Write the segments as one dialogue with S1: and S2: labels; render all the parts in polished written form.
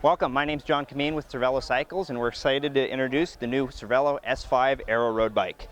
S1: Welcome, my name's John Kameen with Cervelo Cycles, and we're excited to introduce the new Cervelo S5 Aero road bike.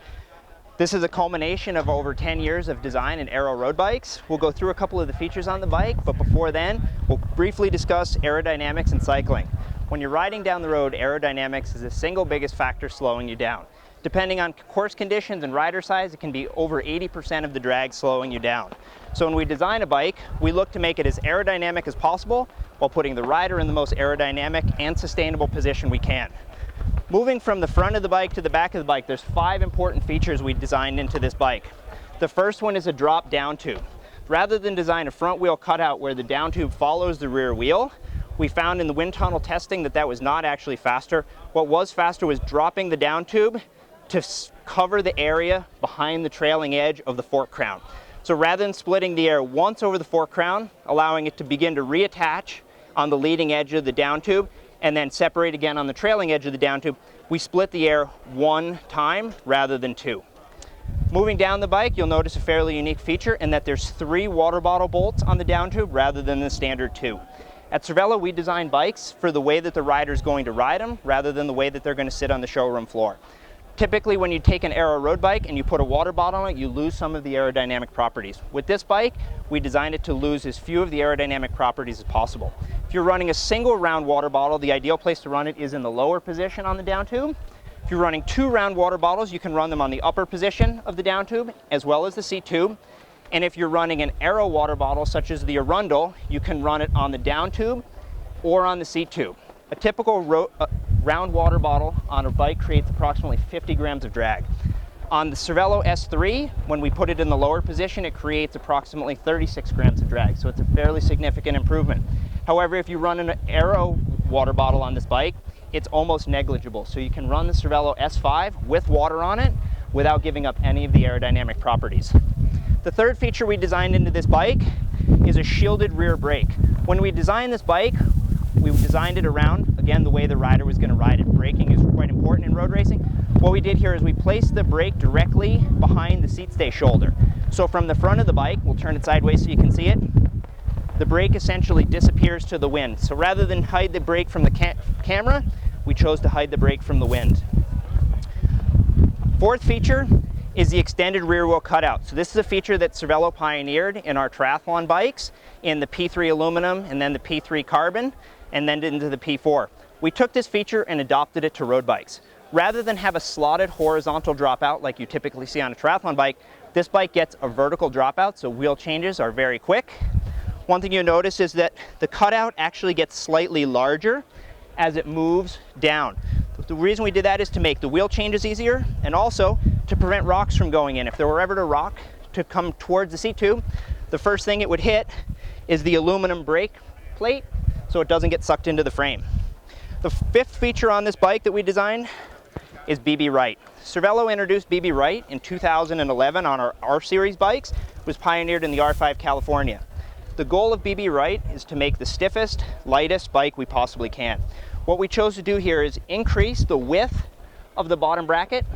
S1: This is a culmination of over 10 years of design in Aero road bikes. We'll go through a couple of the features on the bike, but before then, we'll briefly discuss aerodynamics and cycling. When you're riding down the road, aerodynamics is the single biggest factor slowing you down. Depending on course conditions and rider size, it can be over 80% of the drag slowing you down. So when we design a bike, we look to make it as aerodynamic as possible while putting the rider in the most aerodynamic and sustainable position we can. Moving from the front of the bike to the back of the bike, there's 5 important features we designed into this bike. The first one is a drop down tube. Rather than design a front wheel cutout where the down tube follows the rear wheel, we found in the wind tunnel testing that was not actually faster. What was faster was dropping the down tube to cover the area behind the trailing edge of the fork crown. So rather than splitting the air once over the fork crown, allowing it to begin to reattach on the leading edge of the down tube and then separate again on the trailing edge of the down tube, we split the air one time rather than 2. Moving down the bike, you'll notice a fairly unique feature in that there's 3 water bottle bolts on the down tube rather than the standard 2. At Cervelo, we design bikes for the way that the rider is going to ride them rather than the way that they're going to sit on the showroom floor. Typically, when you take an Aero road bike and you put a water bottle on it, you lose some of the aerodynamic properties. With this bike, we designed it to lose as few of the aerodynamic properties as possible. If you're running a single round water bottle, the ideal place to run it is in the lower position on the down tube. If you're running 2 round water bottles, you can run them on the upper position of the down tube as well as the seat tube. And if you're running an Aero water bottle, such as the Arundel, you can run it on the down tube or on the seat tube. A typical round water bottle on a bike creates approximately 50 grams of drag. On the Cervelo S3, when we put it in the lower position, it creates approximately 36 grams of drag, so it's a fairly significant improvement. However, if you run an Aero water bottle on this bike, it's almost negligible. So you can run the Cervelo S5 with water on it without giving up any of the aerodynamic properties. The third feature we designed into this bike is a shielded rear brake. When we designed this bike, we designed it around, again, the way the rider was going to ride it. Braking is quite important in road racing. What we did here is we placed the brake directly behind the seat stay shoulder. So from the front of the bike, we'll turn it sideways so you can see it, the brake essentially disappears to the wind. So rather than hide the brake from the camera, we chose to hide the brake from the wind. Fourth feature is the extended rear wheel cutout. So this is a feature that Cervelo pioneered in our triathlon bikes in the P3 aluminum and then the P3 carbon and then into the P4. We took this feature and adopted it to road bikes. Rather than have a slotted horizontal dropout like you typically see on a triathlon bike, this bike gets a vertical dropout, so wheel changes are very quick. One thing you'll notice is that the cutout actually gets slightly larger as it moves down. The reason we did that is to make the wheel changes easier and also to prevent rocks from going in. If there were ever a rock to come towards the seat tube, the first thing it would hit is the aluminum brake plate so it doesn't get sucked into the frame. The fifth feature on this bike that we designed is BiBiRight. Cervelo introduced BiBiRight in 2011 on our R-Series bikes. It was pioneered in the R5 California. The goal of BiBiRight is to make the stiffest, lightest bike we possibly can. What we chose to do here is increase the width of the bottom bracket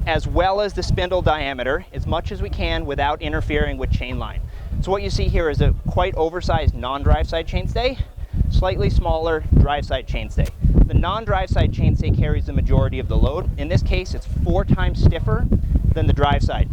S1: as well as the spindle diameter as much as we can without interfering with chain line. So what you see here is a quite oversized non-drive side chainstay, slightly smaller drive side chainstay. The non-drive side chainstay carries the majority of the load. In this case, it's 4 times stiffer than the drive side.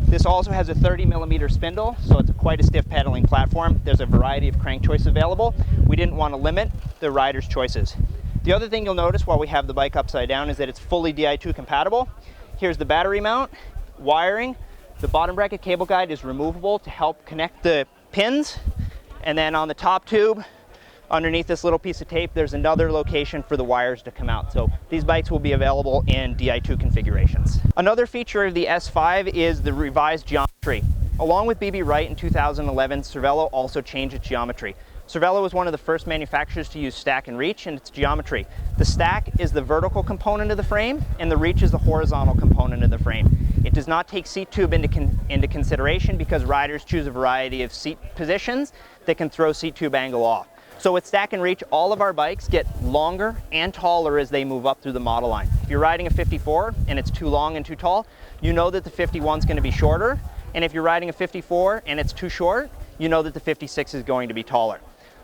S1: This also has a 30mm spindle, so it's quite a stiff pedaling platform. There's a variety of crank choice available. We didn't want to limit the rider's choices. The other thing you'll notice while we have the bike upside down is that it's fully Di2 compatible. Here's the battery mount, wiring. The bottom bracket cable guide is removable to help connect the pins. And then on the top tube, underneath this little piece of tape, there's another location for the wires to come out. So these bikes will be available in Di2 configurations. Another feature of the S5 is the revised geometry. Along with BiBiRight in 2011, Cervelo also changed its geometry. Cervelo was one of the first manufacturers to use stack and reach in its geometry. The stack is the vertical component of the frame and the reach is the horizontal component of the frame. It does not take seat tube into consideration because riders choose a variety of seat positions that can throw seat tube angle off. So with stack and reach, all of our bikes get longer and taller as they move up through the model line. If you're riding a 54 and it's too long and too tall, you know that the 51 is going to be shorter. And if you're riding a 54 and it's too short, you know that the 56 is going to be taller.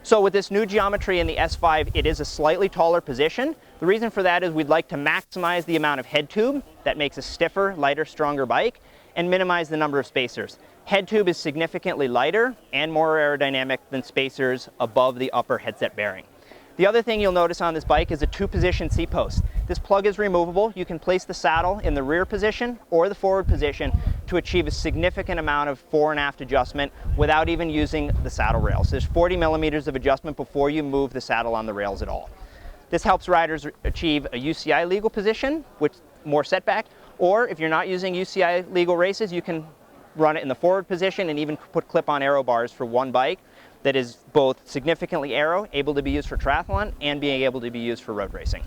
S1: So with this new geometry in the S5, it is a slightly taller position. The reason for that is we'd like to maximize the amount of head tube that makes a stiffer, lighter, stronger bike, and minimize the number of spacers. Head tube is significantly lighter and more aerodynamic than spacers above the upper headset bearing. The other thing you'll notice on this bike is a 2-position seat post. This plug is removable. You can place the saddle in the rear position or the forward position to achieve a significant amount of fore and aft adjustment without even using the saddle rails. There's 40 millimeters of adjustment before you move the saddle on the rails at all. This helps riders achieve a UCI legal position, which more setback, or if you're not using UCI legal races, you can run it in the forward position and even put clip-on aero bars for one bike that is both significantly aero, able to be used for triathlon, and being able to be used for road racing.